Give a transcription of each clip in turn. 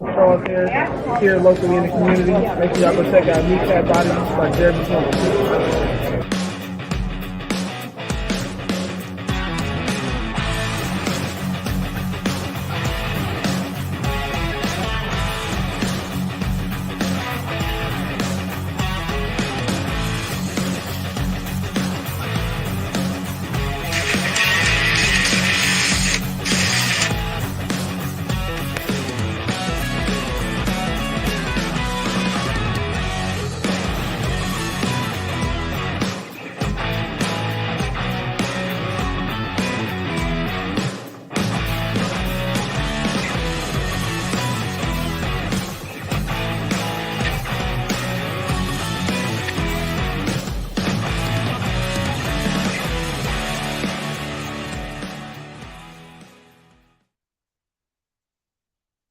Charles here locally in the community. Make sure y'all go check out Kneecap Bodies by Jeremy Kimball.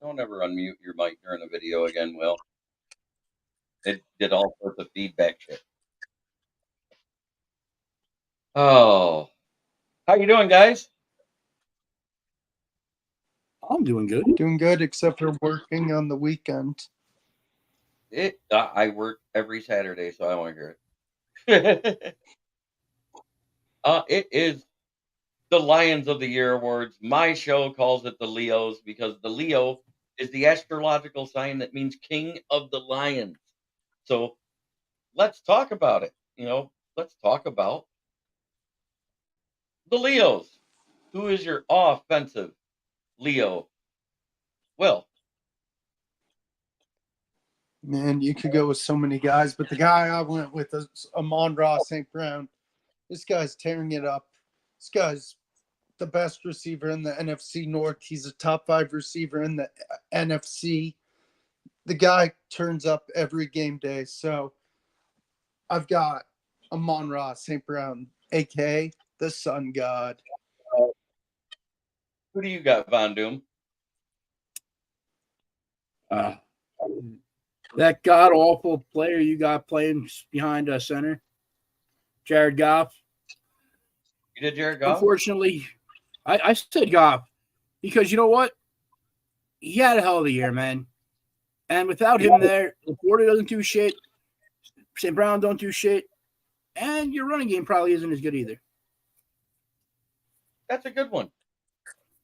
Don't ever unmute your mic during a video again, Will. It did all sorts of feedback shit. Oh, how you doing, guys? I'm doing good. Doing good, except for working on the weekend. I work every Saturday, so I don't want to hear it. It is the Lions of the Year Awards. My show calls it the Leos because the Leo is the astrological sign that means king of the lions. So let's talk about it. Let's talk about the Leos. Who is your offensive Leo? Will. Man, you could go with so many guys, but the guy I went with is Amon-Ra St. Brown. This guy's tearing it up. This guy's the best receiver in the NFC North. He's a top 5 receiver in the NFC. The guy turns up every game day. So I've got Amon-Ra St. Brown, a.k.a. the Sun God. Who do you got, Von Doom? That god-awful player you got playing behind center, Jared Goff. You did Jared Goff? Unfortunately, I said Goff because you know what? He had a hell of a year, man. And without him there, Laporta doesn't do shit. St. Brown don't do shit. And your running game probably isn't as good either. That's a good one.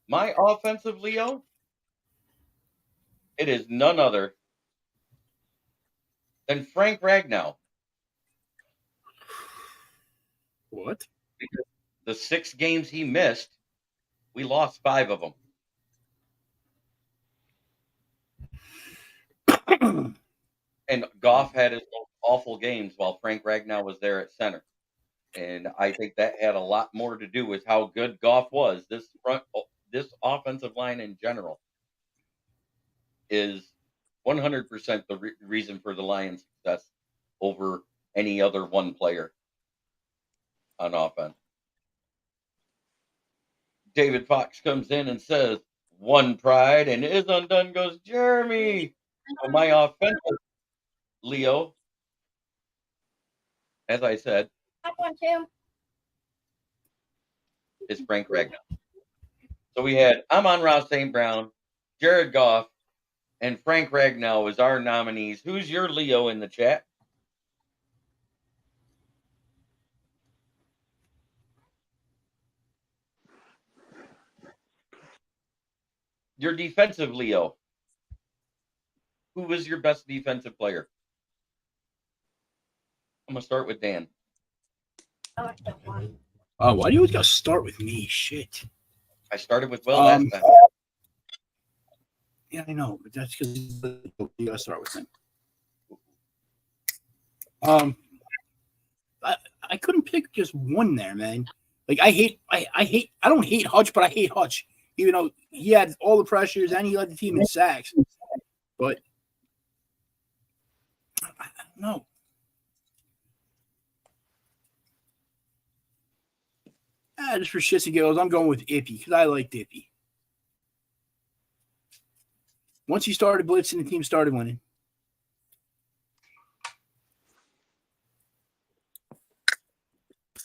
My offensive Leo, it is none other than Frank Ragnow. What? Because the 6 games he missed, we lost 5 of them. And Goff had his awful games while Frank Ragnow was there at center. And I think that had a lot more to do with how good Goff was. This offensive line in general is 100% the reason for the Lions' success over any other one player on offense. David Fox comes in and says, "One pride and is undone goes Jeremy." So my offensive Leo, as I said, is Frank Ragnow. So we had Amon-Ra St. Brown, Jared Goff, and Frank Ragnow as our nominees. Who's your Leo in the chat? Your defensive Leo. Who was your best defensive player? I'm going to start with Dan. Why do you always got to start with me? Shit. I started with Will last time. Yeah, I know, but that's because you got to start with him. I couldn't pick just one there, man. Like I don't hate Hutch, but I hate Hutch. Even though he had all the pressures and he led the team in sacks. But I don't know. Just for shits and giggles, I'm going with Ippy because I liked Ippy. Once he started blitzing, the team started winning.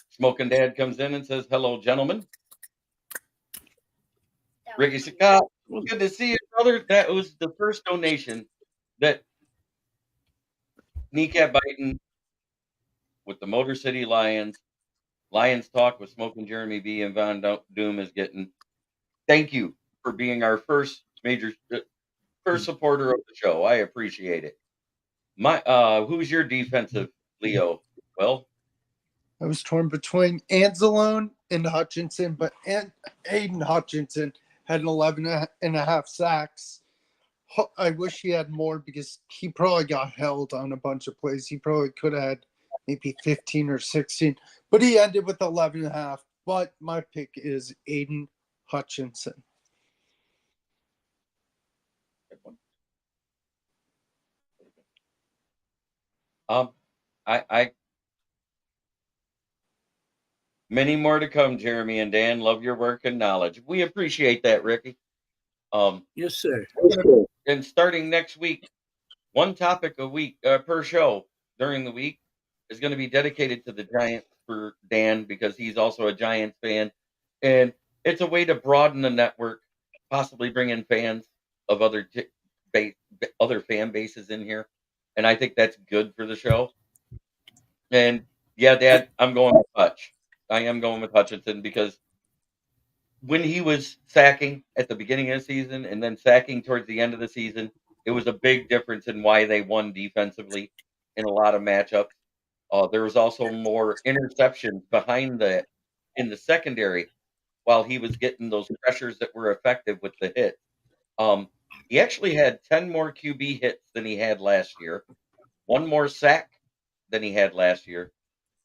Smoking Dad comes in and says, "Hello, gentlemen." Ricky Scott, good to see you, that was the first donation that Kneecap Biden with the Motor City Lions Talk with Smoking Jeremy B and Von Doom is getting. Thank you for being our first supporter of the show. I appreciate it. Who's your defensive Leo? Well, I was torn between Anzalone and Hutchinson, but Aiden Hutchinson had 11 and a half sacks. I wish he had more because he probably got held on a bunch of plays. He probably could have had maybe 15 or 16, but he ended with 11 and a half. But my pick is Aiden Hutchinson. I many more to come, Jeremy and Dan. Love your work and knowledge. We appreciate that, Ricky. Yes, sir. And starting next week, one topic a week per show during the week is going to be dedicated to the Giants for Dan because he's also a Giants fan, and it's a way to broaden the network, possibly bring in fans of other fan bases in here, and I think that's good for the show. And yeah, Dad, I'm going with Hutch. I am going with Hutchinson because when he was sacking at the beginning of the season and then sacking towards the end of the season, it was a big difference in why they won defensively in a lot of matchups. There was also more interceptions behind that in the secondary while he was getting those pressures that were effective with the hit. He actually had 10 more QB hits than he had last year, one more sack than he had last year,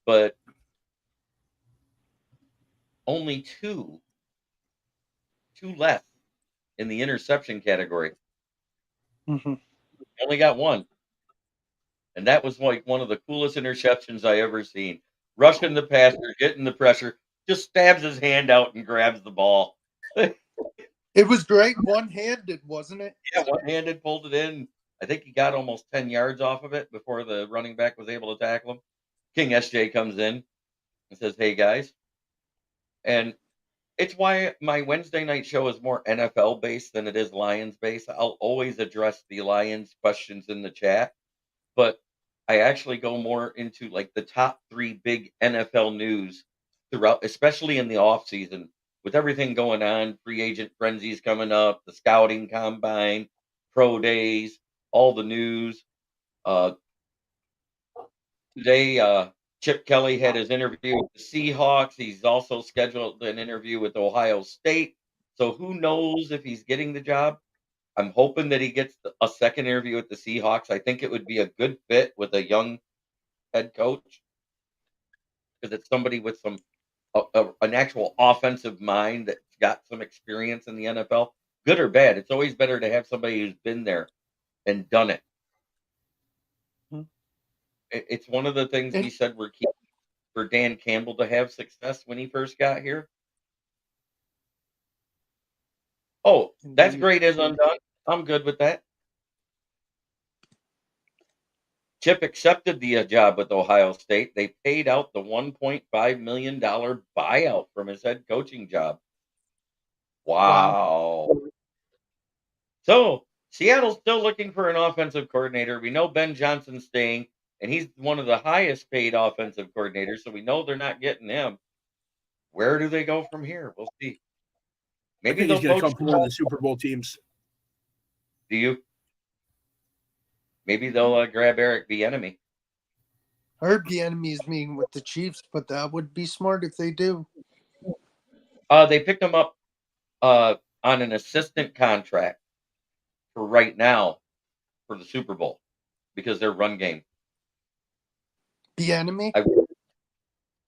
but only two less in the interception category. Mm-hmm. Only got one. And that was like one of the coolest interceptions I ever seen. Rushing the passer, getting the pressure, just stabs his hand out and grabs the ball. It was great one-handed, wasn't it? Yeah, one-handed, pulled it in. I think he got almost 10 yards off of it before the running back was able to tackle him. King SJ comes in and says, "Hey, guys." And it's why my Wednesday night show is more NFL based than it is Lions based. I'll always address the Lions questions in the chat, but I actually go more into like the top 3 big NFL news throughout, especially in the off season with everything going on, free agent frenzies coming up, the scouting combine, pro days, all the news. Uh, Today, Chip Kelly had his interview with the Seahawks. He's also scheduled an interview with Ohio State. So who knows if he's getting the job? I'm hoping that he gets a second interview with the Seahawks. I think it would be a good fit with a young head coach because it's somebody with an actual offensive mind that's got some experience in the NFL, good or bad. It's always better to have somebody who's been there and done it. It's one of the things we said we're keeping for Dan Campbell to have success when he first got here. Oh, that's great as undone. I'm good with that. Chip accepted the job with Ohio State. They paid out the $1.5 million buyout from his head coaching job. Wow. So Seattle's still looking for an offensive coordinator. We know Ben Johnson's staying, and he's one of the highest paid offensive coordinators, so we know they're not getting him. Where do they go from here? We'll see. Maybe he's going to come from one of the Super Bowl teams. Do you? Maybe they'll grab Eric Bieniemy. I heard Bieniemy is meeting with the Chiefs, but that would be smart if they do. They picked him up on an assistant contract for right now for the Super Bowl because their run game. Bieniemy?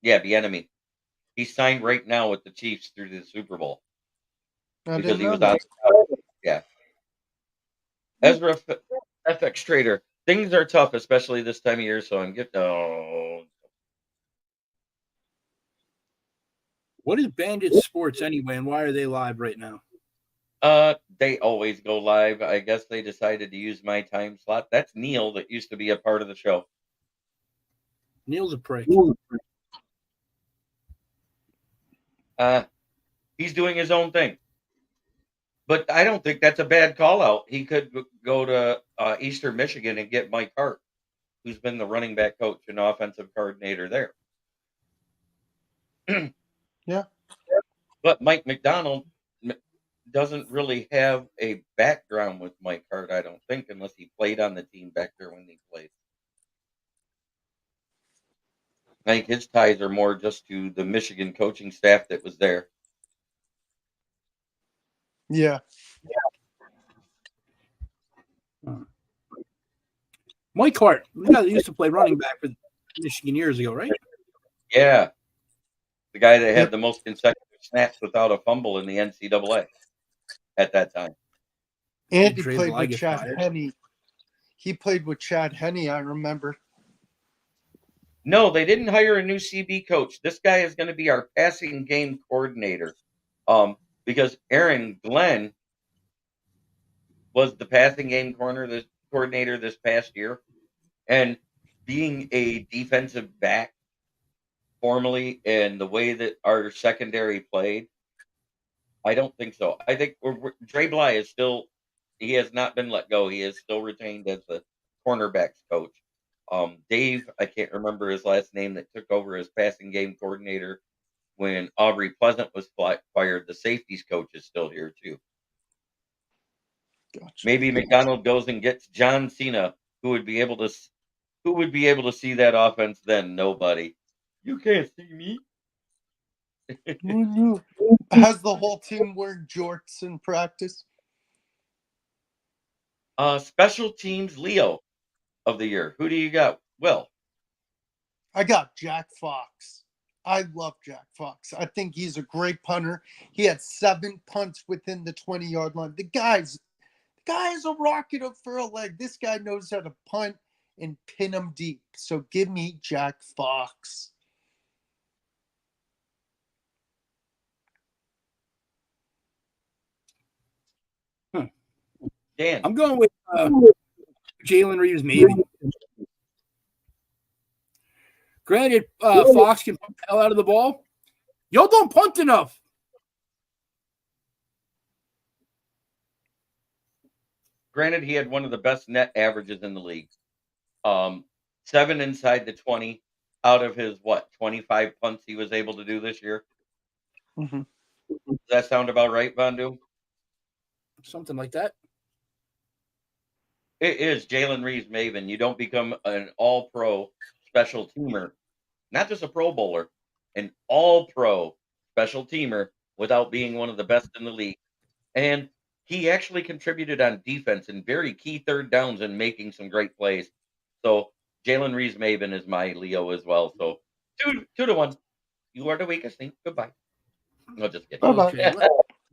Yeah, Bieniemy. He's signed right now with the Chiefs through the Super Bowl because he was out. Yeah. Ezra FX Trader. Things are tough, especially this time of year. So I'm getting. Oh. What is Bandit Sports anyway, and why are they live right now? They always go live. I guess they decided to use my time slot. That's Neil that used to be a part of the show. Neil's a prick. He's doing his own thing. But I don't think that's a bad call out. He could go to Eastern Michigan and get Mike Hart, who's been the running back coach and offensive coordinator there. Yeah. But Mike McDonald doesn't really have a background with Mike Hart, I don't think, unless he played on the team back there when he played. I think his ties are more just to the Michigan coaching staff that was there. Yeah. Mike Hart, the guy that used to play running back for Michigan years ago, right? Yeah. The guy that had Yep. the most consecutive snaps without a fumble in the NCAA at that time. And he Trade played Bly with gets Chad fired. Henne. He played with Chad Henne, I remember. No, they didn't hire a new CB coach. This guy is going to be our passing game coordinator. Because Aaron Glenn was the passing game coordinator this past year. And being a defensive back formally and the way that our secondary played, I don't think so. I think Dre Bly is still, he has not been let go. He is still retained as the cornerbacks coach. Dave, I can't remember his last name, that took over as passing game coordinator when Aubrey Pleasant was fired. The safeties coach is still here too. Gotcha. Maybe McDonald goes and gets John Cena, who would be able to see that offense then? Nobody. You can't see me. Has the whole team wear jorts in practice? Special teams Leo of the year. Who do you got? Will. I got Jack Fox. I love Jack Fox. I think he's a great punter. He had 7 punts within the 20-yard line. The guy is a rocket up for a leg. This guy knows how to punt and pin him deep. So give me Jack Fox. Dan. I'm going with Jalen Reeves, maybe. Granted, Fox can punt the hell out of the ball. Y'all don't punt enough. Granted, he had one of the best net averages in the league. 7 inside the 20 out of his 25 punts he was able to do this year. Mm-hmm. Does that sound about right, Vandu? Something like that. It is Jalen Reeves Maven. You don't become an all-pro special teamer, not just a Pro Bowler, an all-pro special teamer without being one of the best in the league. And he actually contributed on defense in very key third downs and making some great plays. So Jalen Reeves Maven is my Leo as well. So 2-1. You are the weakest link. Goodbye. No, just kidding. Bye-bye. Okay.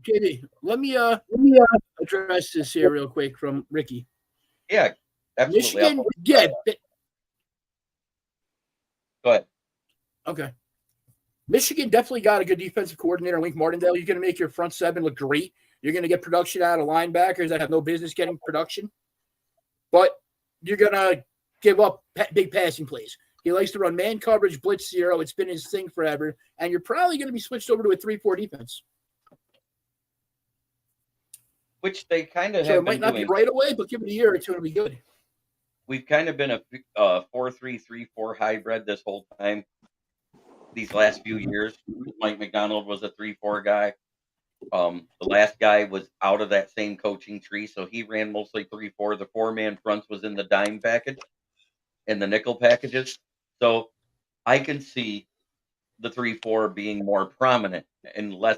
JD, let me address this here real quick from Ricky. Yeah, absolutely. Michigan, yeah. Go ahead. Okay. Michigan definitely got a good defensive coordinator, Link Martindale. You're going to make your front 7 look great. You're going to get production out of linebackers that have no business getting production. But you're going to give up big passing plays. He likes to run man coverage, blitz 0. It's been his thing forever. And you're probably going to be switched over to a 3-4 defense. Which they kind of So have it might been not doing. be right away, but give it a year or two, it'll be good. We've kind of been a 4-3-3-4 hybrid this whole time. These last few years, Mike McDonald was a 3-4 guy. The last guy was out of that same coaching tree, so he ran mostly 3-4. The 4-man fronts was in the dime package and the nickel packages. So I can see the 3-4 being more prominent, unless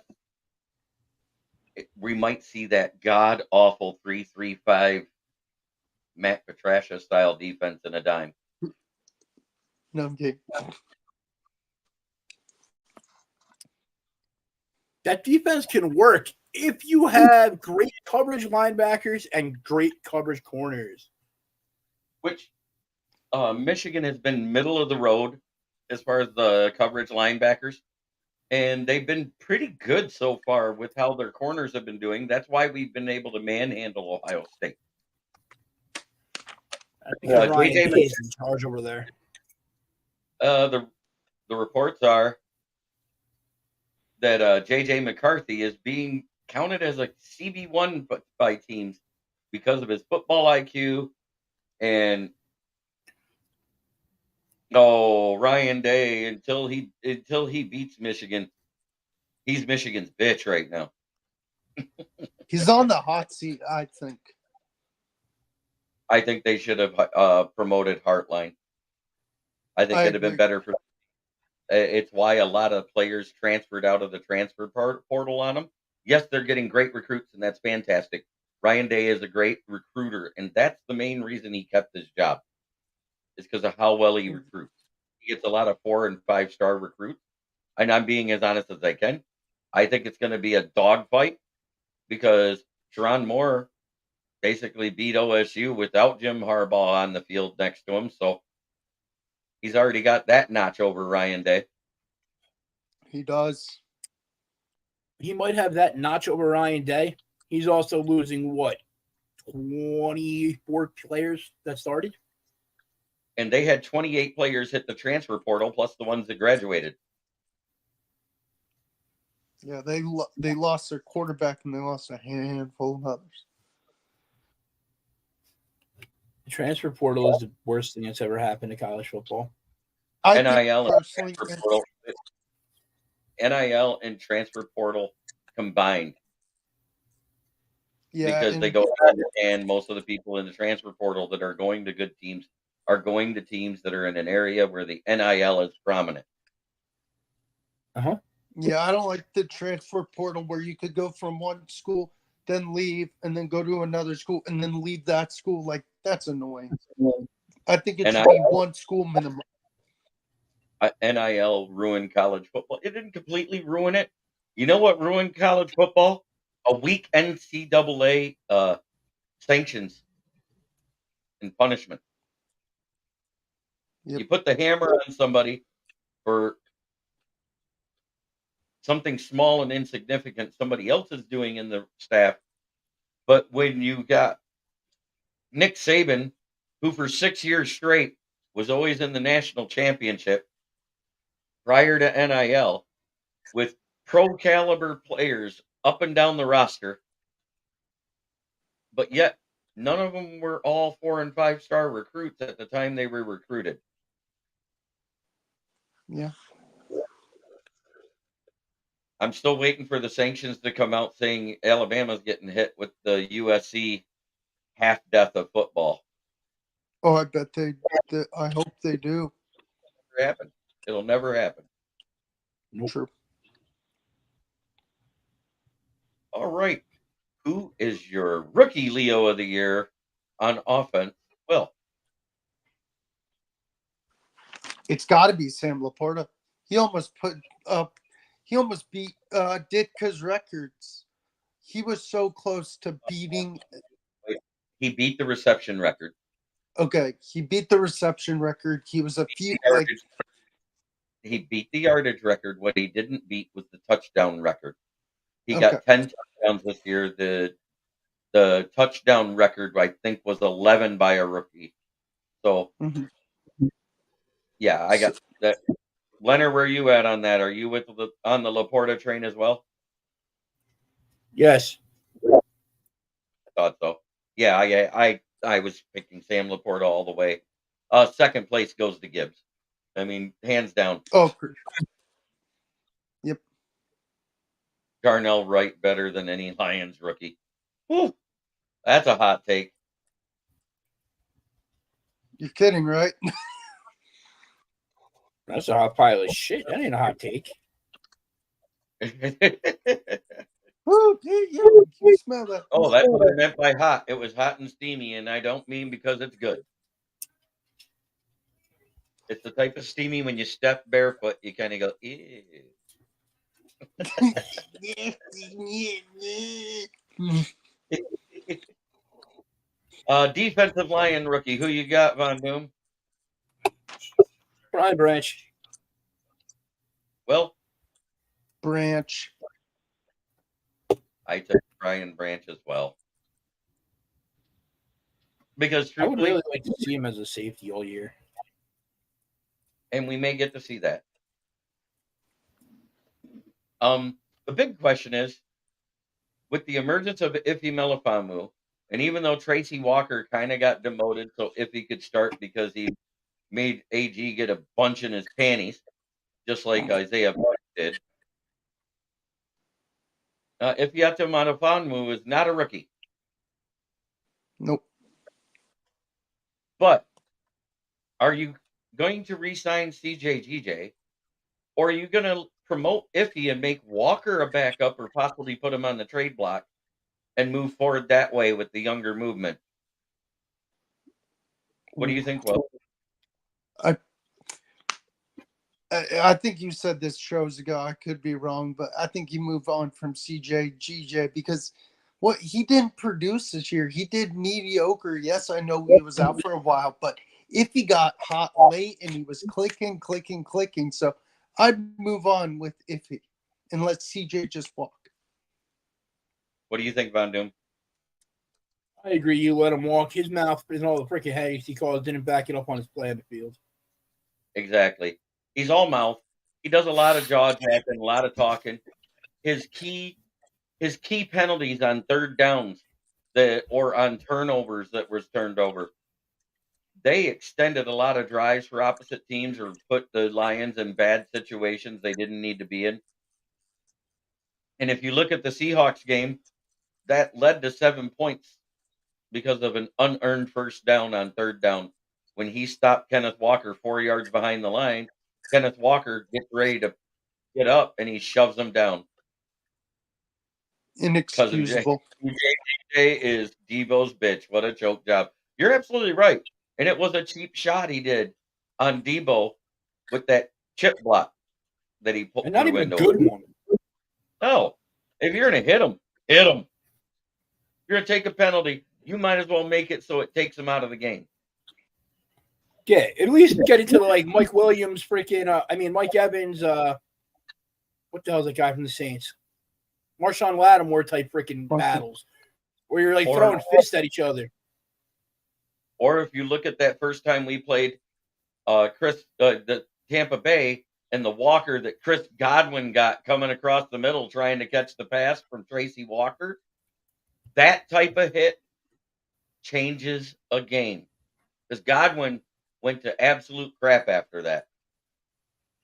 we might see that god awful 3-3-5 Matt Patricia style defense in a dime. No, I'm kidding. That defense can work if you have great coverage linebackers and great coverage corners. Which Michigan has been middle of the road as far as the coverage linebackers. And they've been pretty good so far with how their corners have been doing. That's why we've been able to manhandle Ohio State. I think Ryan Day is in charge over there. The reports are that J.J. McCarthy is being counted as a CB1 by teams because of his football IQ and Ryan Day until he beats Michigan. He's Michigan's bitch right now. He's on the hot seat, I think. I think they should have promoted Heartline. I think it'd have been agree. better for. It's why a lot of players transferred out of the transfer portal on them. Yes, they're getting great recruits, and that's fantastic. Ryan Day is a great recruiter, and that's the main reason he kept his job. Is because of how well he recruits. He gets a lot of 4 and 5 star recruits, and I'm being as honest as I can. I think it's going to be a dogfight because Sharon Moore basically beat OSU without Jim Harbaugh on the field next to him, so he's already got that notch over Ryan Day. He does. He might have that notch over Ryan Day. He's also losing what, 24 players that started? And they had 28 players hit the transfer portal, plus the ones that graduated. Yeah, they lost their quarterback and they lost a handful of others. The transfer portal is the worst thing that's ever happened to college football. I NIL think personally, NIL and transfer portal combined. yeah, Because they go hand in hand. Most of the people in the transfer portal that are going to good teams are going to teams that are in an area where the NIL is prominent. Yeah, I don't like the transfer portal where you could go from one school, then leave, and then go to another school, and then leave that school. Like, that's annoying. I think it should be one school minimum. NIL ruined college football. It didn't completely ruin it. You know what ruined college football? A weak NCAA sanctions and punishment. Yep. You put the hammer on somebody for something small and insignificant somebody else is doing in the staff. But when you got Nick Saban, who for 6 years straight was always in the national championship prior to NIL, with pro caliber players up and down the roster, but yet none of them were all 4 and 5 star recruits at the time they were recruited. Yeah. I'm still waiting for the sanctions to come out saying Alabama's getting hit with the USC half death of football. Oh, I bet I hope they do. Never happen. It'll never happen. Nope. True. All right. Who is your rookie Leo of the year on offense? Well, It's got to be Sam Laporta. He almost beat Ditka's records. He was so close to beating. he beat the reception record. Okay, he beat the reception record. He was a few like He beat the yardage record. What he didn't beat was the touchdown record. He Okay. got 10 touchdowns this year. The touchdown record, I think, was 11 by a rookie. So, yeah, I got that. Leonard, where are you at on that? Are you on the Laporta train as well? Yes. I thought so. Yeah, I was picking Sam Laporta all the way. Second place goes to Gibbs. I mean, hands down. Oh, for sure. Yep. Darnell Wright better than any Lions rookie. Whew. That's a hot take. You're kidding, right? That's a hot pile of shit. That ain't a hot take. Oh, yeah, you smell that? Oh, that's what I meant by hot. It was hot and steamy, and I don't mean because it's good. It's the type of steamy when you step barefoot, you kind of go, ew. Defensive Lion rookie. Who you got, Von Doom? Brian Branch. Well, Branch. I took Brian Branch as well. Because I would truthfully, really like to see him as a safety all year. and we may get to see that. The big question is, with the emergence of Iffy Melifonwu, and even though Tracy Walker kind of got demoted so Iffy could start because he made AG get a bunch in his panties, just like Isaiah Buck did. Ifeatu Melifonwu is not a rookie, Nope. but are you going to re-sign CJGJ, or are you going to promote Iffy and make Walker a backup, or possibly put him on the trade block and move forward that way with the younger movement? What do you think, Will? I think you said this shows ago. I could be wrong, but I think you move on from CJGJ because what he didn't produce this year, he did mediocre. Yes, I know he was out for a while, but if he got hot late and he was clicking, so I'd move on with Iffy and let CJ just walk. What do you think, Von Doom? I agree. You let him walk. His mouth and all the freaking headaches he caused didn't back it up on his play on the field. Exactly. He's all mouth. He does a lot of jaw jacking, a lot of talking. His key penalties on third downs or on turnovers that was turned over, they extended a lot of drives for opposite teams or put the Lions in bad situations they didn't need to be in. And if you look at the Seahawks game, that led to 7 points because of an unearned first down on third down. When he stopped Kenneth Walker 4 yards behind the line, Kenneth Walker gets ready to get up and he shoves him down. Inexcusable. JJ is Debo's bitch. What a choke job. You're absolutely right. And it was a cheap shot he did on Debo with that chip block that he put And not through even window. a good one. No. If you're going to hit him, hit him. If you're going to take a penalty, you might as well make it so it takes him out of the game. Yeah, at least get into like Mike Williams, Mike Evans, what the hell is that guy from the Saints? Marshawn Lattimore type freaking battles where you're like throwing fists at each other. Or if you look at that first time we played the Tampa Bay and the Walker that Chris Godwin got coming across the middle trying to catch the pass from Tracy Walker, that type of hit changes a game. Because Godwin went to absolute crap after that.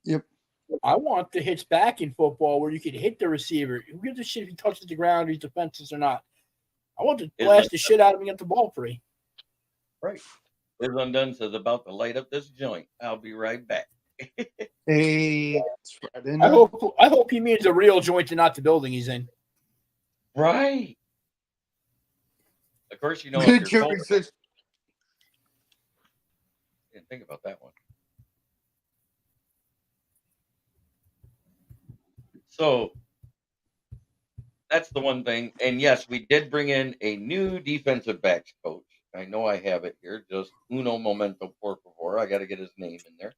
Yep. I want the hits back in football where you can hit the receiver. Who gives a shit if he touches the ground or he's defenseless or not? I want to blast the shit out of him and get the ball free. Right. Liz Undone says about to light up this joint. I'll be right back. Hey, it's Friday I night. hope he means a real joint and not the building he's in. Right. Of course, if you're Jerry cold, says, didn't think about that one. So that's the one thing. And yes, we did bring in a new defensive backs coach. I know I have it here. Just uno momento, por favor. I got to get his name in there.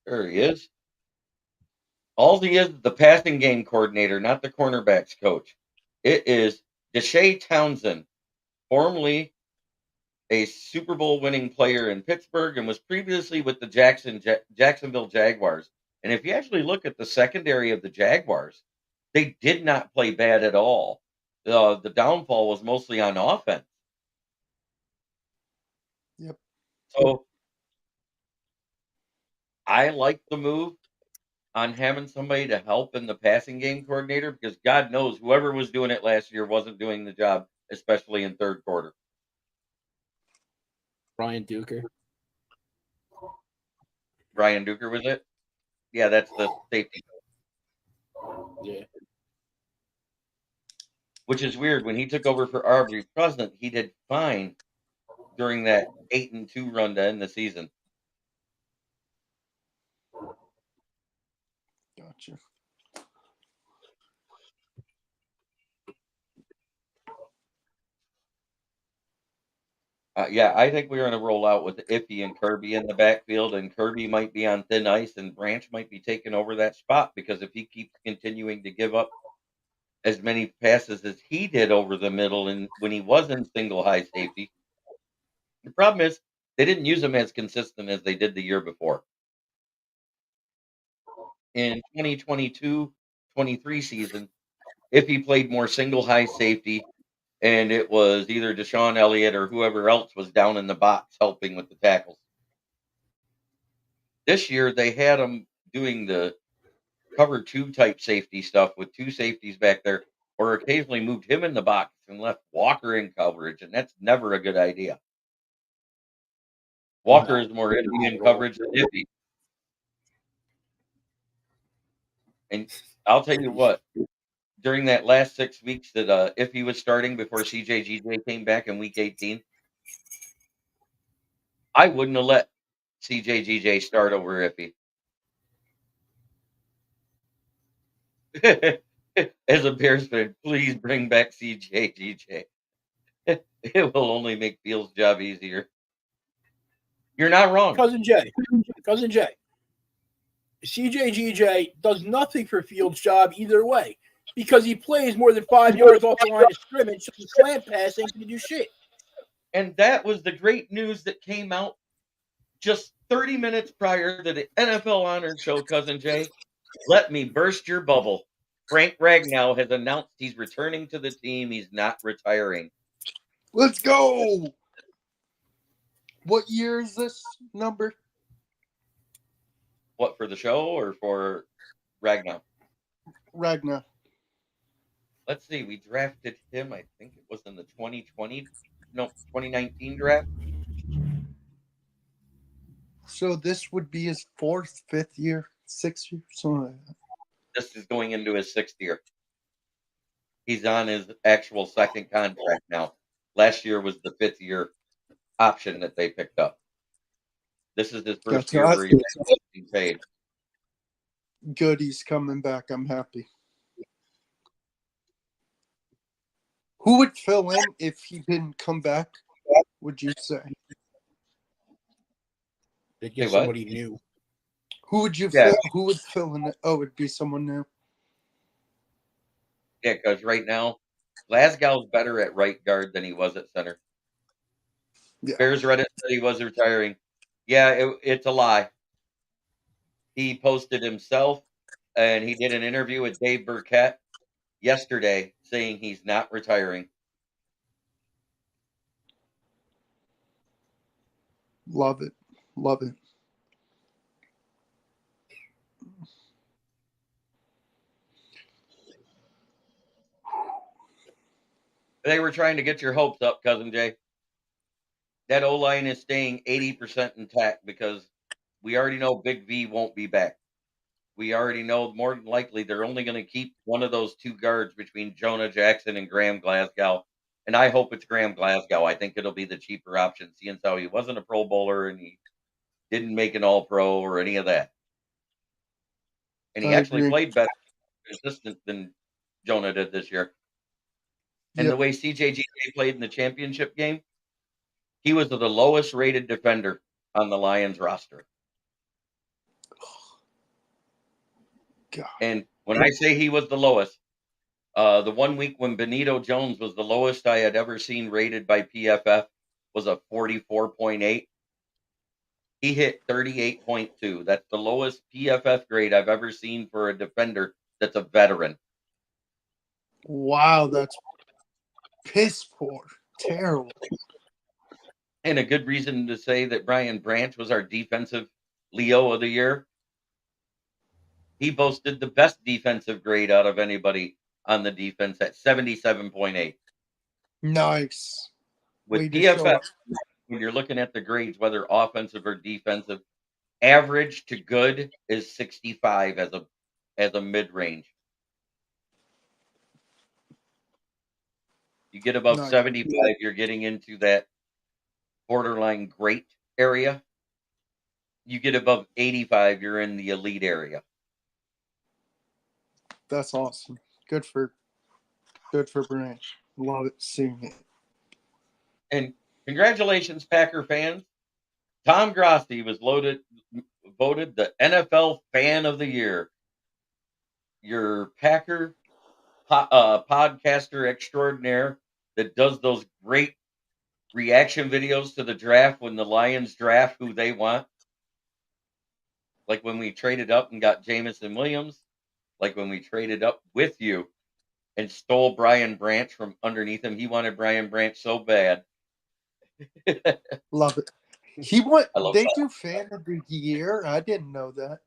There he is. All he is the passing game coordinator, not the cornerbacks coach. It is Deshae Townsend, formerly a Super Bowl winning player in Pittsburgh and was previously with the Jacksonville Jaguars. And if you actually look at the secondary of the Jaguars, they did not play bad at all. The downfall was mostly on offense. Yep. So I like the move on having somebody to help in the passing game coordinator because God knows whoever was doing it last year wasn't doing the job, especially in third quarter. Brian Duker. Brian Duker was it? Yeah, that's the safety. Yeah. Which is weird. When he took over for Arbery President, he did fine during that 8-2 run to end the season. Gotcha. Yeah, I think we're going to roll out with Iffy and Kirby in the backfield, and Kirby might be on thin ice, and Branch might be taking over that spot because if he keeps continuing to give up as many passes as he did over the middle and when he was in single high safety, the problem is they didn't use him as consistent as they did the year before. in 2022-23 season, if he played more single high safety, and it was either Deshaun Elliott or whoever else was down in the box helping with the tackles. This year, they had him doing the cover two type safety stuff with two safeties back there, or occasionally moved him in the box and left Walker in coverage, and that's never a good idea. Walker is more iffy in coverage than iffy. And I'll tell you what, during that last 6 weeks that Iffy was starting before CJGJ came back in week 18, I wouldn't have let CJGJ start over Iffy. As a Bears fan, please bring back CJGJ. It will only make Fields' job easier. You're not wrong. Cousin Jay. CJGJ does nothing for Fields' job either way because he plays more than 5 yards off the line of scrimmage, so the slant passing can do shit. And that was the great news that came out just 30 minutes prior to the NFL Honor Show, Cousin Jay. Let me burst your bubble. Frank Ragnow has announced he's returning to the team. He's not retiring. Let's go. What year is this number? What, for the show or for Ragnow? Ragnar. Let's see. We drafted him, I think it was in the 2019 draft. So this would be his 4th, 5th year, 6th year, something like that. This is going into his 6th year. He's on his actual second contract now. Last year was the 5th year option that they picked up. This is his first That's year where awesome. he's being paid. Good, he's coming back. I'm happy. Who would fill in if he didn't come back, would you say? They'd get Say what? somebody new. Who would you Yeah. who would fill in? Oh, it'd be someone new. Yeah, because right now, Glasgow's better at right guard than he was at center. Yeah. Bears Reddit said he was retiring. Yeah, it's a lie. He posted himself, and he did an interview with Dave Burkett yesterday saying he's not retiring. Love it. Love it. They were trying to get your hopes up, Cousin Jay. That O-line is staying 80% intact because we already know Big V won't be back. We already know more than likely they're only going to keep one of those two guards between Jonah Jackson and Graham Glasgow. And I hope it's Graham Glasgow. I think it'll be the cheaper option, seeing how he wasn't a Pro Bowler and he didn't make an All-Pro or any of that. And he I actually agree. played better consistent than Jonah did this year. And Yep. the way CJGJ played in the championship game, he was the lowest rated defender on the Lions roster. God. And when I say he was the lowest, the 1 week when Benito Jones was the lowest I had ever seen rated by PFF was a 44.8. He hit 38.2. That's the lowest PFF grade I've ever seen for a defender that's a veteran. Wow, that's piss poor. Terrible. And a good reason to say that Brian Branch was our defensive Leo of the year. He boasted the best defensive grade out of anybody on the defense at 77.8. Nice. With Way to show PFF, up. when you're looking at the grades, whether offensive or defensive, average to good is 65 as a mid-range. You get above Nice. 75, you're getting into that borderline great area. You get above 85, you're in the elite area. That's awesome. Good for Branch. Love it seeing it. And congratulations, Packer fans. Tom Grossi was voted the NFL Fan of the Year. Your Packer podcaster extraordinaire that does those great reaction videos to the draft when the Lions draft who they want. like when we traded up and got Jamison Williams, like when we traded up with you and stole Brian Branch from underneath him. He wanted Brian Branch so bad. Love it. He went. I love They that. do fan of the year. I didn't know that.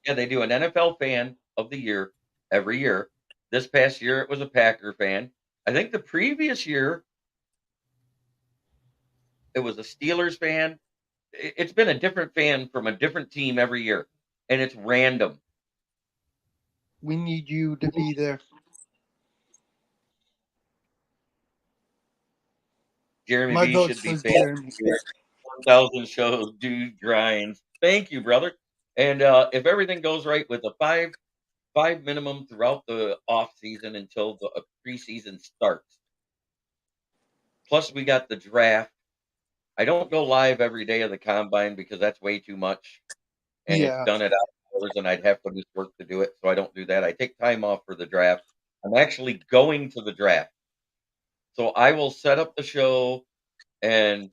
Yeah, they do an NFL fan of the year every year. This past year, it was a Packer fan. I think the previous year, it was a Steelers fan. It's been a different fan from a different team every year, and it's random. We need you to be there. Jeremy My B vote should be says fan Jeremy. of the year. 1,000 shows, dude grinds. Thank you, brother. And if everything goes right with a five minimum throughout the off season until the preseason starts. Plus, we got the draft. I don't go live every day of the combine because that's way too much, and it's Yeah. done at hours, and I'd have to miss work to do it. So I don't do that. I take time off for the draft. I'm actually going to the draft, so I will set up the show and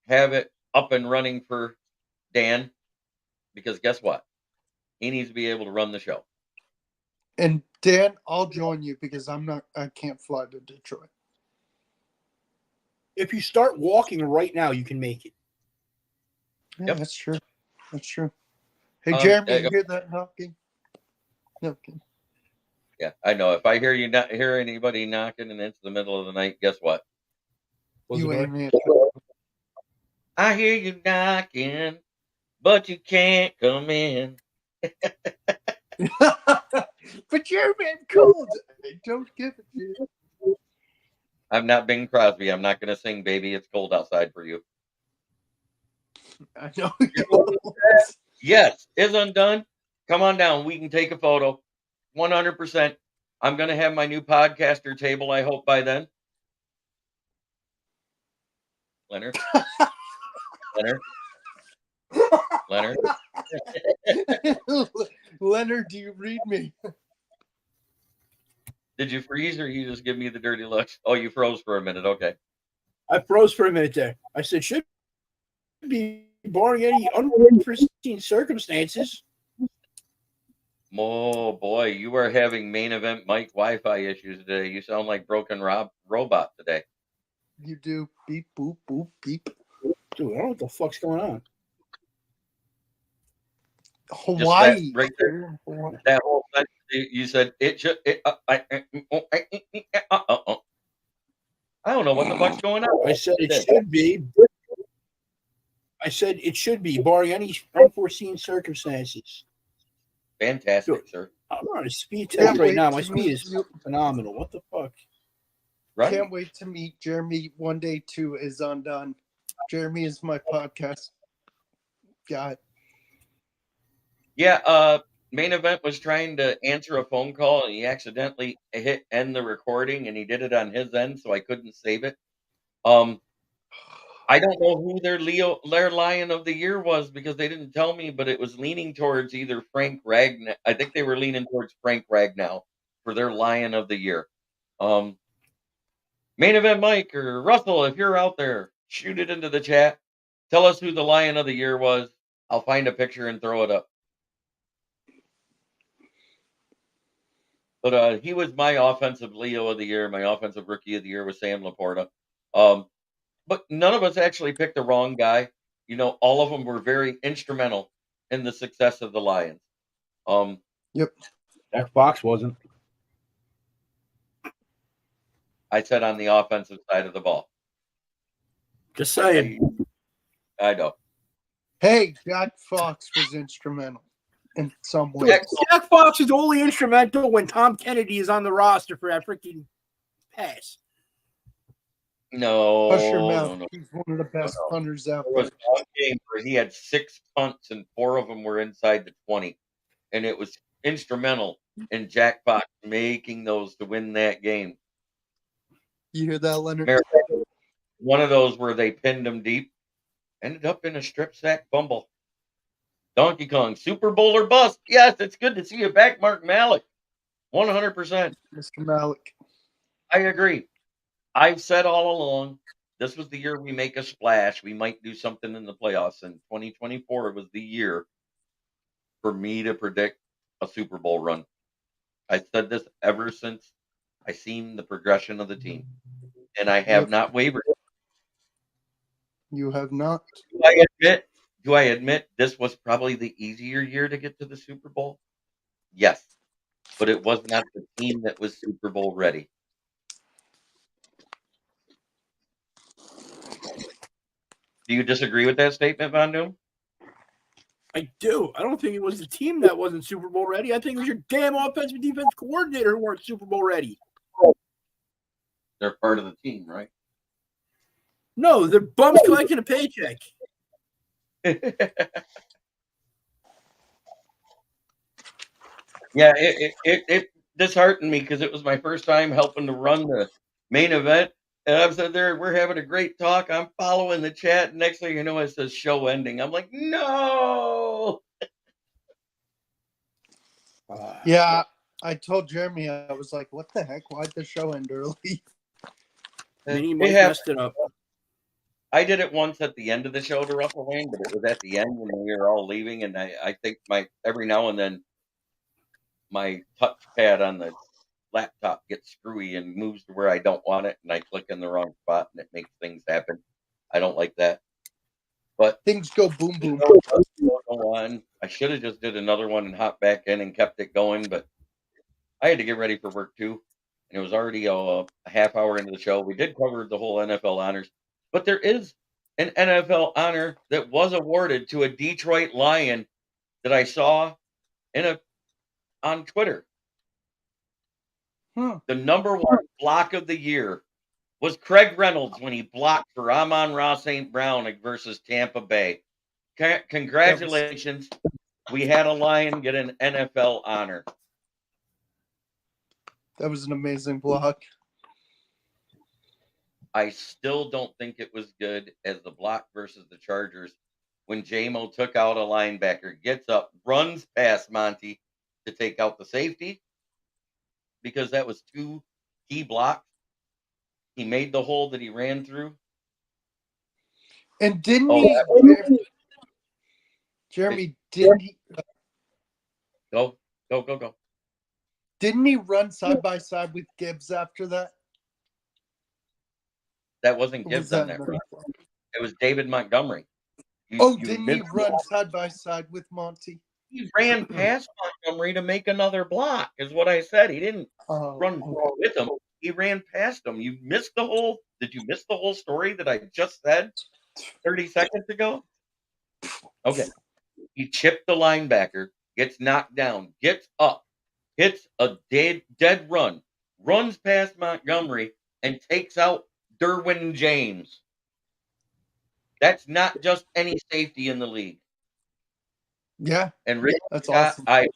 have it up and running for Dan. Because guess what? He needs to be able to run the show. And Dan, I'll join you because I can't fly to Detroit. If you start walking right now, you can make it. Yeah, Yep. that's true. That's true. Hey, Jeremy, you hear that knocking? Okay. Yeah, I know. If I hear anybody knocking and it's the middle of the night, guess what? Close You the door. ain't answering. I hear you knocking, but you can't come in. But Jeremy, I'm cold. I don't give a shit. I'm not Bing Crosby. I'm not going to sing "Baby, It's Cold Outside" for you. I know. Yes, is undone. Come on down. We can take a photo. 100%. I'm going to have my new podcaster table, I hope, by then. Leonard. Leonard. Leonard, do you read me? Did you freeze or you just give me the dirty looks? Oh, you froze for a minute. Okay. I froze for a minute there. I said, should be barring any unforeseen circumstances. Oh boy, you are having main event Mike Wi-Fi issues today. You sound like broken robot today. You do. Beep, boop, boop, beep. Dude, I don't know what the fuck's going on. Hawaii. Right there. That whole sentence, you said it should. I don't know what the fuck's going on. I said it should be. I said it should be, barring any unforeseen circumstances. Fantastic, sir. I'm on a speed Can't test right wait now. to My speed meet is you. phenomenal. What the fuck? Right? Can't wait to meet Jeremy. One Day 2 is undone. Jeremy is my podcast guy. Yeah, main event was trying to answer a phone call and he accidentally hit end the recording and he did it on his end, so I couldn't save it. I don't know who their Lion of the Year was because they didn't tell me, but it was leaning towards either Frank Ragnow. I think they were leaning towards Frank Ragnow for their Lion of the Year. Main event Mike or Russell, if you're out there, shoot it into the chat. Tell us who the Lion of the Year was. I'll find a picture and throw it up. But he was my offensive Leo of the year. My offensive rookie of the year was Sam Laporta. But none of us actually picked the wrong guy. You know, all of them were very instrumental in the success of the Lions. Yep. Jack Fox wasn't. I said on the offensive side of the ball. Just saying. I know. Hey, Jack Fox was instrumental in some way. Jack Fox is only instrumental when Tom Kennedy is on the roster for that freaking pass. No, Hush your mouth. no. He's one of the best punters out There there. was one game where he had 6 punts and 4 of them were inside the 20. And it was instrumental in Jack Fox making those to win that game. You hear that, Leonard? One of those where they pinned him deep, ended up in a strip sack fumble. Donkey Kong, Super Bowl or bust. Yes, it's good to see you back, Mark Malik. 100%. Mr. Malik. I agree. I've said all along, this was the year we make a splash. We might do something in the playoffs, and 2024 was the year for me to predict a Super Bowl run. I said this ever since I seen the progression of the team, and I have Yep. not wavered. You have not. Do I admit this was probably the easier year to get to the Super Bowl? Yes, but it was not the team that was Super Bowl ready. Do you disagree with that statement, Von Doom? I do. I don't think it was the team that wasn't Super Bowl ready. I think it was your damn offensive defense coordinator who weren't Super Bowl ready. They're part of the team, right? No, they're bums collecting a paycheck. Yeah, it disheartened me because it was my first time helping to run the main event. And I'm sitting there, we're having a great talk. I'm following the chat. Next thing you know, it says show ending. I'm like, no. Yeah, I told Jeremy, I was like, what the heck? Why'd the show end early? Minnie It Mouse happened. messed it up. I did it once at the end of the show to Russell Wayne, but it was at the end when we were all leaving. And I think every now and then my touchpad on the laptop gets screwy and moves to where I don't want it, and I click in the wrong spot, and it makes things happen. I don't like that. But Things go boom boom. go on. I should have just did another one and hopped back in and kept it going, but I had to get ready for work too, and it was already a half hour into the show. We did cover the whole NFL honors, but there is an NFL honor that was awarded to a Detroit Lion that I saw on Twitter. The number one block of the year was Craig Reynolds when he blocked for Amon-Ra St. Brown versus Tampa Bay. Congratulations. We had a Lion get an NFL honor. That was an amazing block. I still don't think it was good as the block versus the Chargers when J-Mo took out a linebacker, gets up, runs past Monty to take out the safety because that was 2 key blocks. He made the hole that he ran through. And didn't Jeremy, didn't he Go. didn't he run side by side with Gibbs after that? That wasn't Or Gibbs was on that that another run. one? It was David Montgomery. Didn't he missed run the- side by side with Monty? He ran past Montgomery to make another block, is what I said. He didn't run with him. He ran past him. You missed the whole. Did you miss the whole story that I just said 30 seconds ago? Okay. He chipped the linebacker, gets knocked down, gets up, hits a dead run, runs past Montgomery, and takes out Derwin James. That's not just any safety in the league. Yeah, And Rick that's Scott, awesome.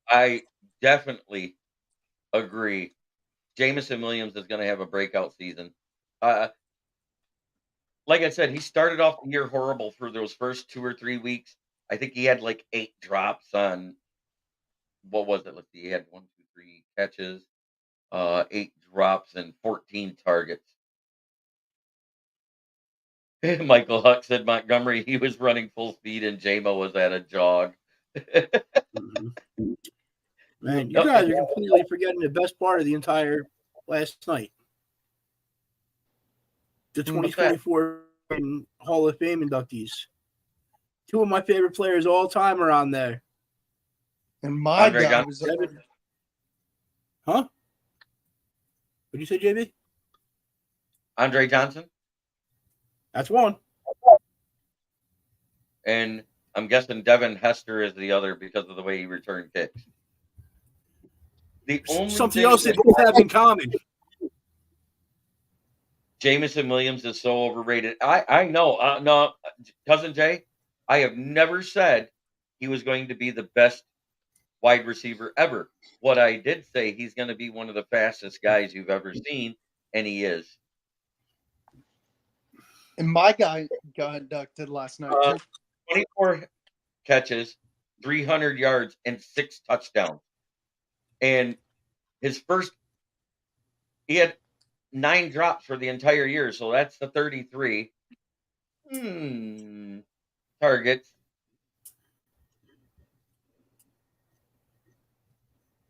I definitely agree. Jameson Williams is going to have a breakout season. Like I said, he started off the year horrible for those first 2 or 3 weeks. I think he had like 8 drops on, what was it? Let's see, he had 1, 2, 3 catches, 8 drops, and 14 targets. Michael Huck said Montgomery, he was running full speed and J-Mo was at a jog. Man, you guys are completely forgetting the best part of the entire last night. The 2024 Hall of Fame inductees. 2 of my favorite players of all time are on there. And my Andre guy Johnson. was Huh? What'd you say, JB? Andre Johnson. That's one. And I'm guessing Devin Hester is the other because of the way he returned kicks. The only Something thing else they that both have in common. Jameson Williams is so overrated. I know. No, Cousin Jay, I have never said he was going to be the best wide receiver ever. What I did say, he's going to be one of the fastest guys you've ever seen, and he is. and my guy got inducted last night too. 24 catches, 300 yards, and 6 touchdowns. And his first, he had 9 drops for the entire year, so that's the 33. Targets.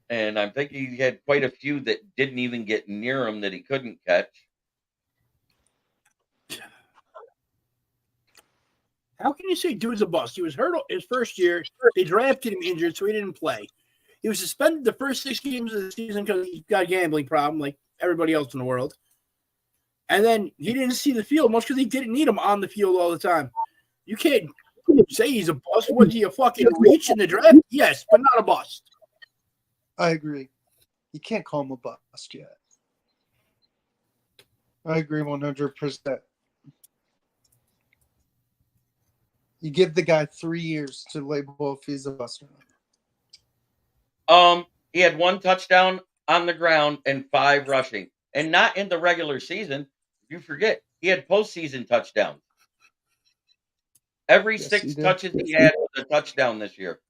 And I'm thinking he had quite a few that didn't even get near him that he couldn't catch. How can you say dude's a bust? He was hurt his first year. They drafted him injured, so he didn't play. He was suspended the first 6 games of the season because he got a gambling problem like everybody else in the world. And then he didn't see the field much because he didn't need him on the field all the time. You can't say he's a bust. Was he a fucking reach in the draft? Yes, but not a bust. I agree. You can't call him a bust yet. I agree 100%. You give the guy 3 years to label if he's a bust or not. He had 1 touchdown on the ground and 5 rushing, and not in the regular season. You forget he had postseason touchdowns. Every Yes, 6 he did. touches he had was a touchdown this year.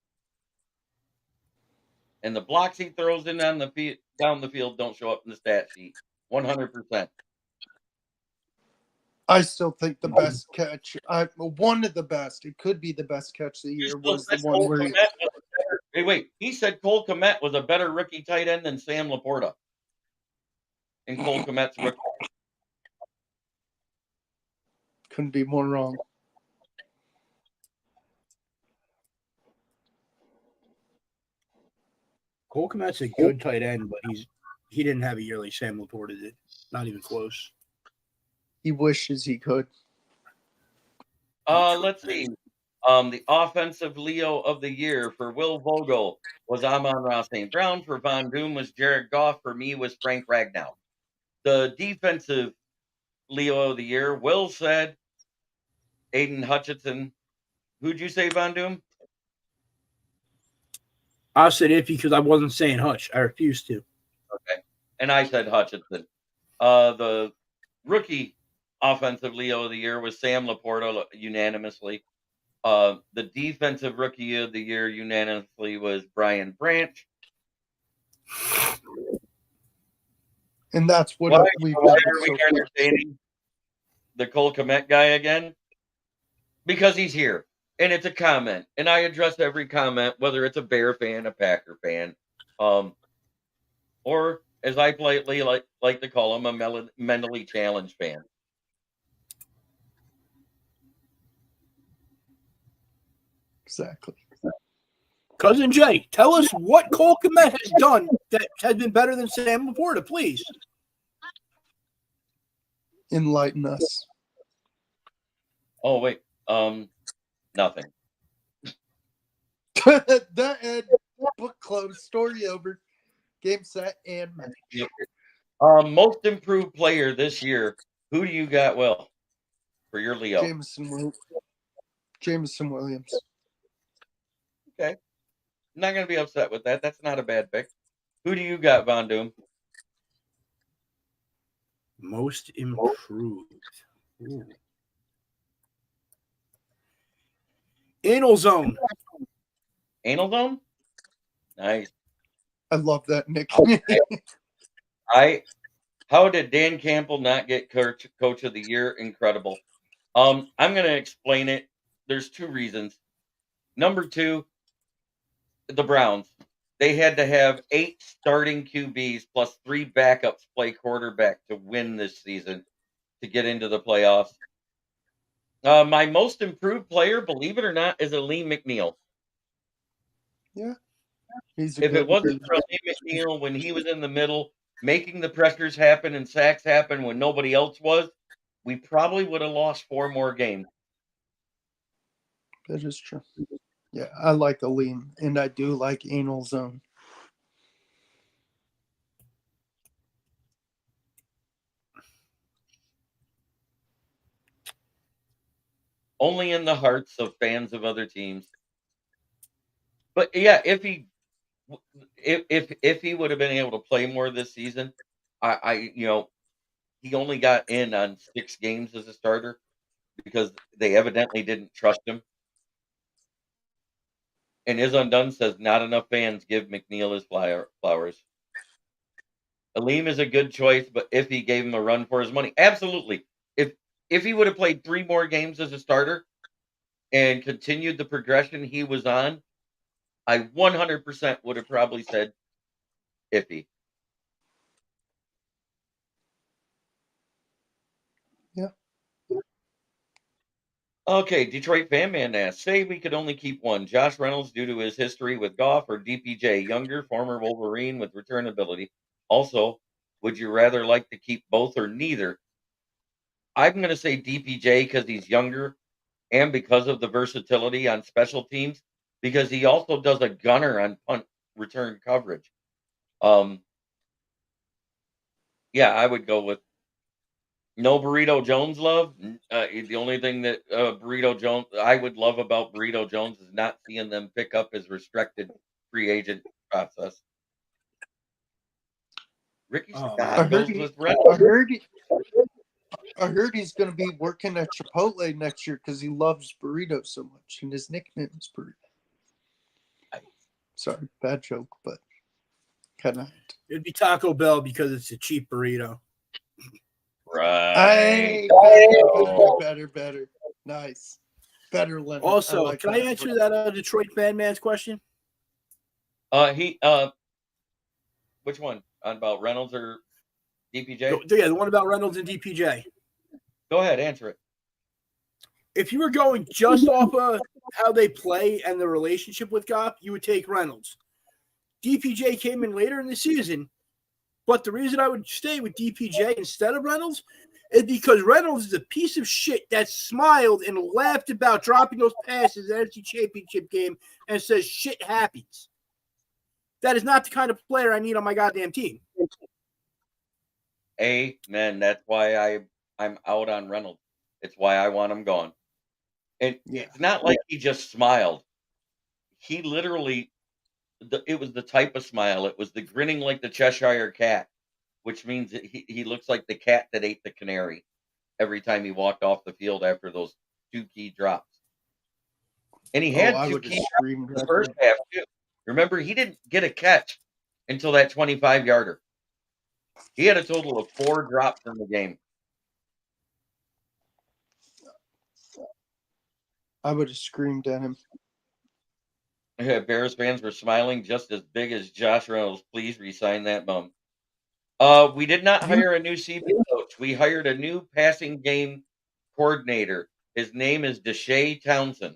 And the blocks he throws in on the down the field don't show up in the stat sheet. 100%. I still think the best catch, one of the best, it could be the best catch of the You year, still was the said one Cole where Kmet was a better. Hey, wait. He said Cole Kmet was a better rookie tight end than Sam Laporta. And Cole Kmet's rookie. couldn't be more wrong. Cole Kmet's a good tight end, but he didn't have a year like Sam Laporta did. Not even close. He wishes he could. Let's see. The offensive Leo of the year for Will Vogel was Amon-Ra St. Brown. For Von Doom was Jared Goff. For me was Frank Ragnow. The defensive Leo of the year, Will said Aiden Hutchinson. Who'd you say, Von Doom? I said iffy because I wasn't saying Hutch. I refused to. Okay. And I said Hutchinson. The rookie offensive Leo of the year was Sam Laporta unanimously. The defensive rookie of the year unanimously was Brian Branch. And that's what Why we've are done we so far. entertaining the Cole Kmet guy again? Because he's here. And it's a comment. And I address every comment, whether it's a Bear fan, a Packer fan, or as I politely like to call him, a mentally challenged fan. Exactly. Cousin Jay, tell us what Cole Kmet has done that has been better than Sam Laporta, please. Enlighten us. Oh, wait. Nothing. That Ed, book closed, story over. Game set and match. Most improved player this year. Who do you got, Will, for your Leo? Jameson Williams. Okay. I'm not going to be upset with that. That's not a bad pick. Who do you got, Von Doom? Most improved. Ooh. Anal zone. Anal Zone? Nice. I love that nickname. How did Dan Campbell not get coach of the year? Incredible. I'm going to explain it. There's 2 reasons. Number 2, the Browns. They had to have 8 starting QBs plus 3 backups play quarterback to win this season to get into the playoffs. My most improved player, believe it or not, is Aleem McNeil. Yeah. If it wasn't for Aleem McNeil when he was in the middle, making the pressures happen and sacks happen when nobody else was, we probably would have lost 4 more games. That is true. Yeah, I like Aleem, and I do like Anal Zone. Only in the hearts of fans of other teams. But yeah, if he would have been able to play more this season, he only got in on 6 games as a starter because they evidently didn't trust him. And Is Undone says not enough fans give McNeil his flowers. Aleem is a good choice, but if he gave him a run for his money, absolutely. If he would have played 3 more games as a starter and continued the progression he was on, I 100% would have probably said iffy. Yeah. Okay, Detroit Fan Man asks, say we could only keep one. Josh Reynolds due to his history with Goff, or DPJ, younger, former Wolverine with return ability. Also, would you rather like to keep both or neither? I'm going to say DPJ because he's younger and because of the versatility on special teams, because he also does a gunner on punt return coverage. Yeah, I would go with no Burrito Jones love. The only thing that Burrito Jones I would love about Burrito Jones is not seeing them pick up his restricted free agent process. Ricky Oh, I Scott man. heard goes he, with Red. I heard he's going to be working at Chipotle next year because he loves burritos so much, and his nickname is Burrito. Sorry, bad joke, but kind of. It'd be Taco Bell because it's a cheap burrito. Right. Better. Nice. Better limit. Also, like can I that. answer that Detroit Fan Man's question? Which one? About Reynolds or DPJ? Yeah, the one about Reynolds and DPJ. Go ahead, answer it. If you were going just off of how they play and the relationship with Goff, you would take Reynolds. DPJ came in later in the season, but the reason I would stay with DPJ instead of Reynolds is because Reynolds is a piece of shit that smiled and laughed about dropping those passes in the NFC Championship game and says shit happens. That is not the kind of player I need on my goddamn team. Amen. That's why I'm out on Reynolds. It's why I want him gone. And it's not like he just smiled. He literally, it was the type of smile. It was the grinning like the Cheshire cat, which means that he looks like the cat that ate the canary every time he walked off the field after those 2 key drops. And he had 2 key drops in the first half, too. Remember, he didn't get a catch until that 25-yarder. He had a total of 4 drops in the game. I would have screamed at him. Bears fans were smiling just as big as Josh Reynolds. Please re-sign that bum. We did not hire a new CB coach. We hired a new passing game coordinator. His name is Deshae Townsend.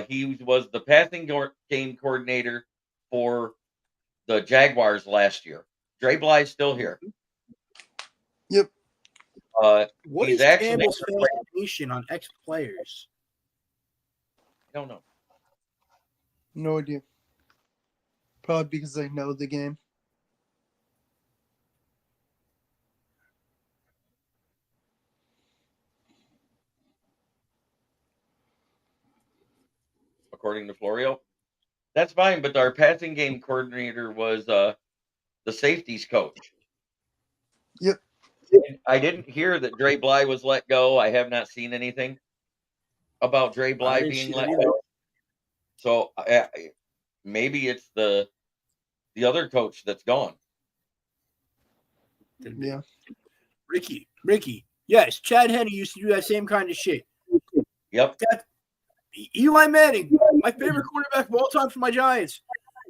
He was the passing game coordinator for the Jaguars last year. Dre Bly's still here. Yep. What he's is actually Campbell's fascination on ex-players? I don't know. No idea. Probably because they know the game. According to Florio, that's fine. But our passing game coordinator was the safeties coach. Yep. I didn't hear that Dre Bly was let go. I have not seen anything about Dre Bly being let go. So maybe it's the other coach that's gone. Yeah. Ricky. Yes, Chad Henne used to do that same kind of shit. Yep. Eli Manning, my favorite quarterback of all time for my Giants.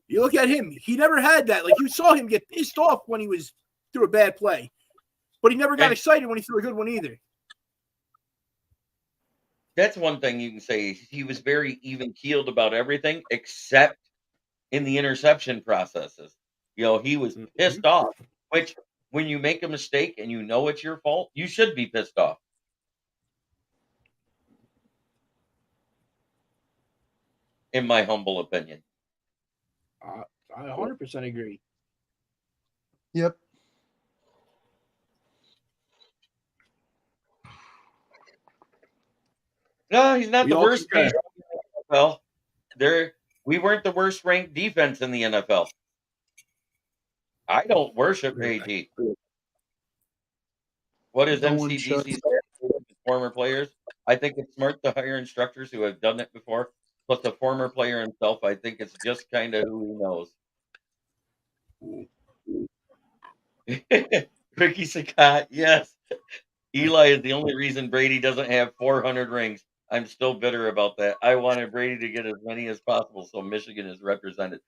You look at him, he never had that. Like, you saw him get pissed off when he was through a bad play. But he never got excited when he threw a good one either. That's one thing you can say. He was very even-keeled about everything except in the interception processes. You know, he was pissed off, which when you make a mistake and you know it's your fault, you should be pissed off. In my humble opinion. I 100% agree. Yep. No, he's not the worst. Well, we weren't the worst ranked defense in the NFL. I don't worship JT. What is MCDC's former players? I think it's smart to hire instructors who have done it before. Plus, a former player himself, I think it's just kind of who he knows. Ricky Sakat, yes. Eli is the only reason Brady doesn't have 400 rings. I'm still bitter about that. I wanted Brady to get as many as possible, so Michigan is represented.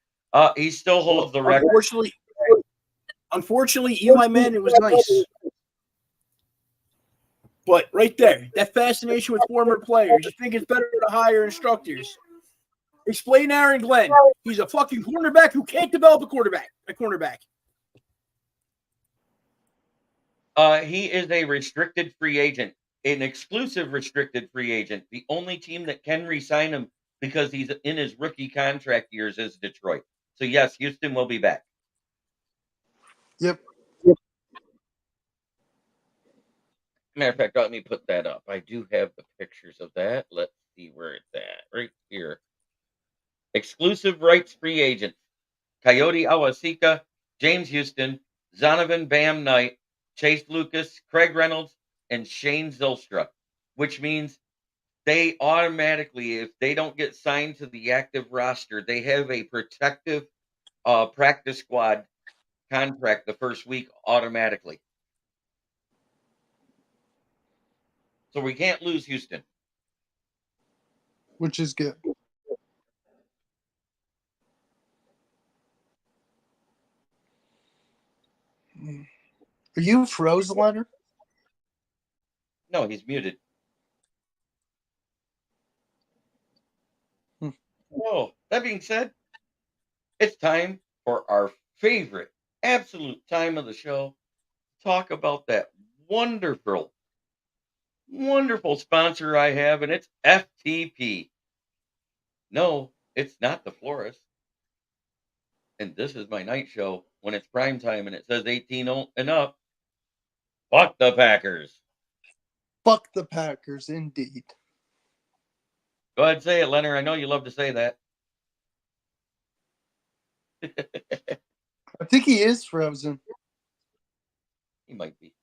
He still holds the record. Unfortunately, Eli Manning was nice. But right there, that fascination with former players, you think it's better to hire instructors. Explain Aaron Glenn. He's a fucking cornerback who can't develop a cornerback. He is a restricted free agent, an exclusive restricted free agent. The only team that can re-sign him because he's in his rookie contract years is Detroit. So yes, Houston will be back. Yep. Matter of fact, let me put that up. I do have the pictures of that. Let's see where it's at. Right here. Exclusive rights free agent. Coyote Awasika, James Houston, Zonovan Bam Knight, Chase Lucas, Craig Reynolds, and Shane Zylstra, which means they automatically, if they don't get signed to the active roster, they have a protective practice squad contract the first week automatically. So we can't lose Houston. Which is good. Are you froze, Leonard? No, he's muted. Oh, that being said, it's time for our favorite, absolute time of the show. Talk about that wonderful sponsor I have, and it's FTP. No, it's not the florist. And this is my night show when it's prime time and it says 18 and up. Fuck the Packers. Fuck the Packers, indeed. Go ahead and say it, Leonard. I know you love to say that. I think he is frozen. He might be.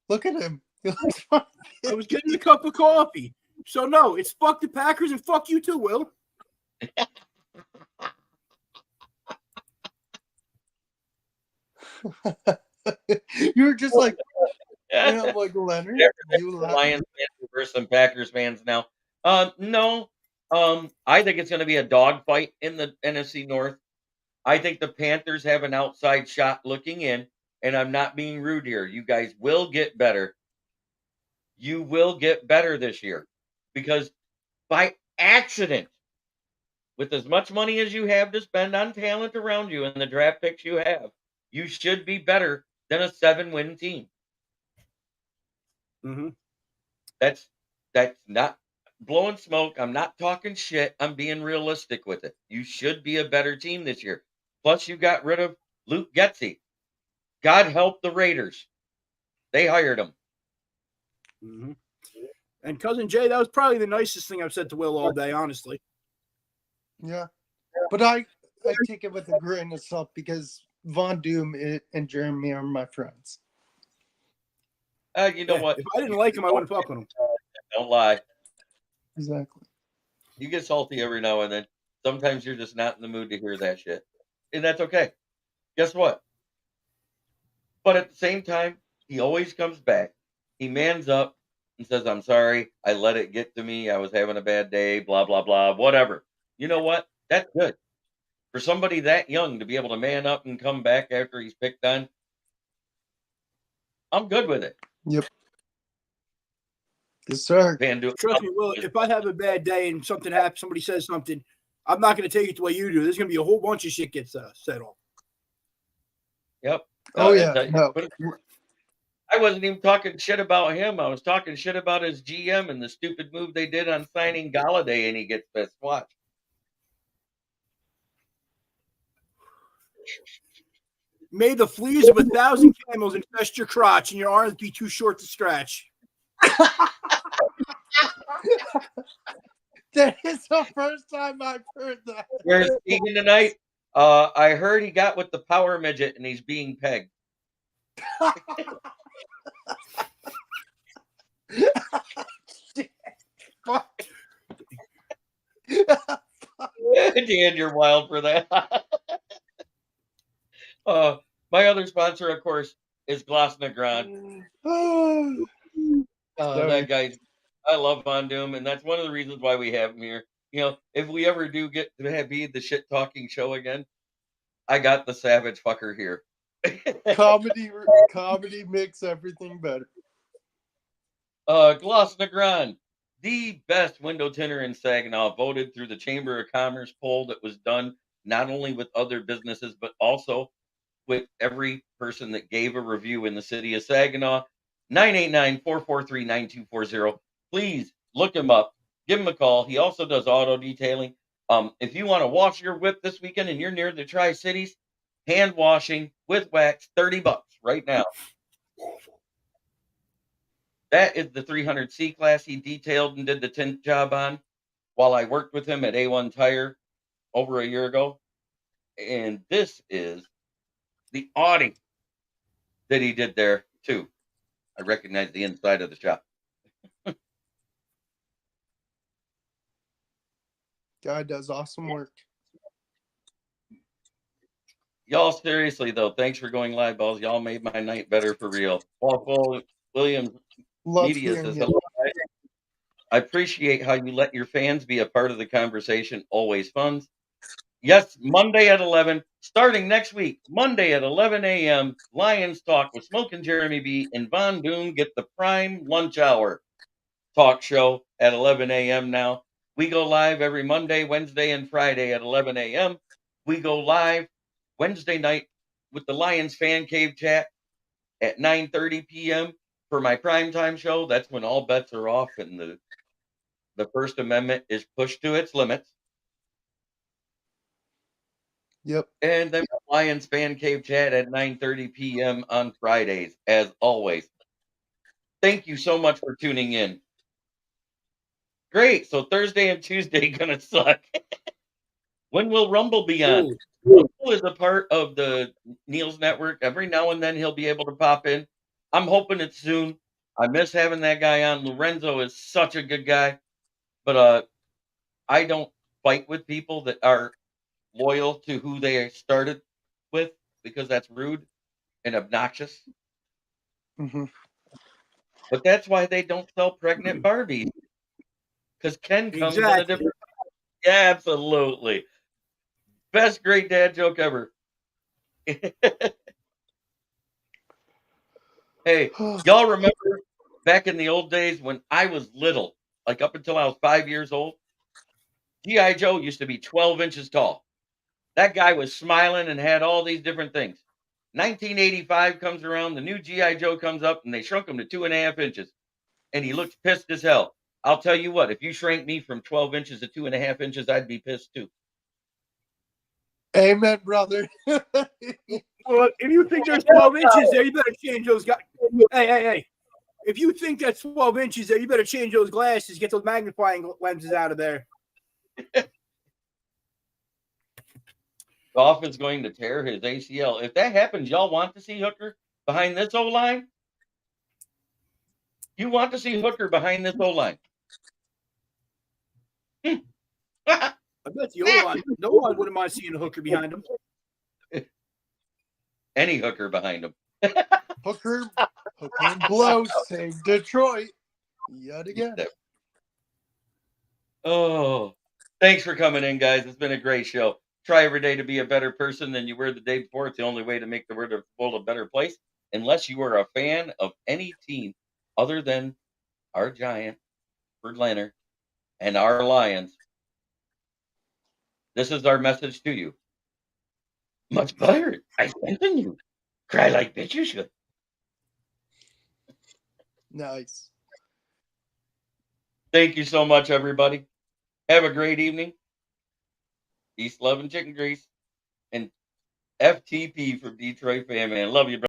Look at him. He looks fine. I was getting a cup of coffee. So, no, it's fuck the Packers and fuck you too, Will. You were just like, like Leonard. You Lions fans versus some Packers fans now. No. I think it's going to be a dogfight in the NFC North. I think the Panthers have an outside shot looking in, and I'm not being rude here. You guys will get better. You will get better this year because by accident, with as much money as you have to spend on talent around you and the draft picks you have, you should be better than a 7-win team. Mm-hmm. That's not blowing smoke. I'm not talking shit. I'm being realistic with it. You should be a better team this year. Plus, you got rid of Luke Getsy. God help the Raiders. They hired him. Mm-hmm. And Cousin Jay, that was probably the nicest thing I've said to Will all day, honestly. Yeah. But I take it with a grain of salt because Von Doom and Jeremy are my friends. You know what? If I didn't like him, I wouldn't fuck with him. Don't lie. Exactly. You get salty every now and then. Sometimes you're just not in the mood to hear that shit. And that's okay. Guess what? But at the same time, he always comes back. He mans up and says, I'm sorry. I let it get to me. I was having a bad day, blah, blah, blah, whatever. You know what? That's good. For somebody that young to be able to man up and come back after he's picked on, I'm good with it. Yep. Yes, sir. Trust me, Will, if I have a bad day and something happens, somebody says something, I'm not going to take it the way you do. There's going to be a whole bunch of shit gets set off. Yep. Oh, yeah. No. I wasn't even talking shit about him. I was talking shit about his GM and the stupid move they did on signing Galladay, and he gets best watch. May the fleas of 1,000 camels infest your crotch and your arms be too short to scratch. That is the first time I've heard that. Where's Keegan tonight? I heard he got with the power midget and he's being pegged. Dan, you're wild for that. My other sponsor, of course, is Glasna Grand. That guy, I love Von Doom, and that's one of the reasons why we have him here. You know, if we ever do get to be the shit talking show again, I got the savage fucker here. Comedy makes everything better. Gloss Negron, the best window tinter in Saginaw, voted through the Chamber of Commerce poll that was done not only with other businesses, but also with every person that gave a review in the city of Saginaw. 989-443-9240. Please look him up. Give him a call. He also does auto detailing. If you want to wash your whip this weekend and you're near the Tri-Cities, hand washing with wax, $30 right now. That is the 300 C class he detailed and did the tint job on while I worked with him at A1 Tire over a year ago. And this is the Audi that he did there too. I recognize the inside of the shop. Guy does awesome work. Y'all, seriously though, thanks for going live, balls. Y'all made my night better for real. Paul Williams Love Media hearing says it. hello. I appreciate how you let your fans be a part of the conversation. Always fun. Yes, Monday at 11, starting next week, Monday at 11 a.m., Lions Talk with Smoke and Jeremy B. and Von Doom get the prime lunch hour talk show at 11 a.m. now. We go live every Monday, Wednesday, and Friday at 11 a.m. We go live Wednesday night with the Lions Fan Cave chat at 9:30 p.m. for my primetime show. That's when all bets are off and the First Amendment is pushed to its limits. Yep. And then Lions Fan Cave chat at 9:30 p.m. on Fridays, as always. Thank you so much for tuning in. Great. So Thursday and Tuesday gonna suck. When will Rumble be on? Rumble is a part of the Neil's network. Every now and then he'll be able to pop in. I'm hoping it's soon. I miss having that guy on. Lorenzo is such a good guy. But I don't fight with people that are loyal to who they started with because that's rude and obnoxious. Mm-hmm. But that's why they don't sell pregnant Barbies. Because Ken comes in a different. Yeah, absolutely. Best great dad joke ever. Hey, y'all remember back in the old days when I was little, like up until I was 5 years old? G.I. Joe used to be 12 inches tall. That guy was smiling and had all these different things. 1985 comes around, the new G.I. Joe comes up, and they shrunk him to 2.5 inches. And he looks pissed as hell. I'll tell you what, if you shrank me from 12 inches to 2.5 inches, I'd be pissed too. Amen, brother. Well, if you think there's 12 inches there, you better change those guys. Hey. If you think that's 12 inches there, you better change those glasses, get those magnifying lenses out of there. Goff is going to tear his ACL. If that happens, y'all want to see Hooker behind this O-line? You want to see Hooker behind this O-line? I bet the O-line, no one wouldn't mind seeing a Hooker behind him. Any Hooker behind him. Hooker and Blow saved Detroit yet again. Oh, thanks for coming in, guys. It's been a great show. Try every day to be a better person than you were the day before. It's the only way to make the world a better place. Unless you are a fan of any team other than our Giant, Ferd Leonard, and our Lions, this is our message to you. Much better. I strengthen you. Cry like bitch you should. Nice. Thank you so much, everybody. Have a great evening. Peace, love, and chicken grease. And FTP from Detroit Fan Man. Love you, bro.